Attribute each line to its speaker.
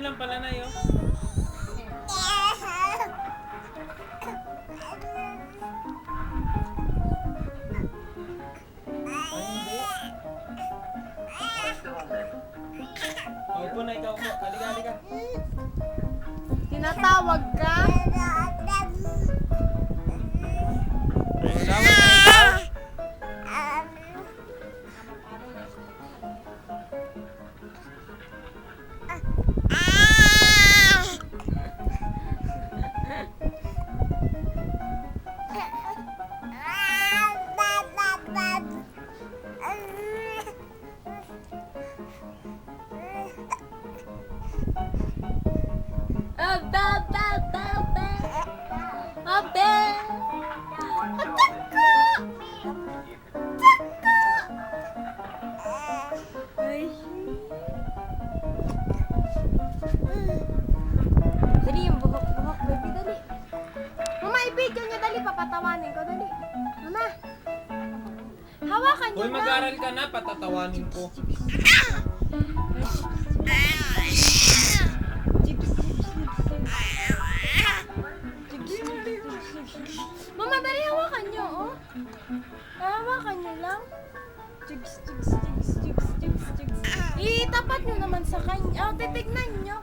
Speaker 1: lang pala na yun. Opo na ikaw po. Halika, halika.
Speaker 2: Tinatawag ka?
Speaker 1: Tawag na ikaw.
Speaker 2: Dali yung buhok-buhok, baby, dali. Mama, i-video niya, dali, papatawanin ko, dali. Mama, hawakan niyo
Speaker 1: Hoy,
Speaker 2: ba?
Speaker 1: mag-aral ka na, patatawanin ko.
Speaker 2: Mama, dali, hawakan niyo, oh. Hawakan niyo lang. Jigs, jigs, jigs, jigs, jigs, jigs. Itapat niyo naman sa kanya. Oh, titignan niyo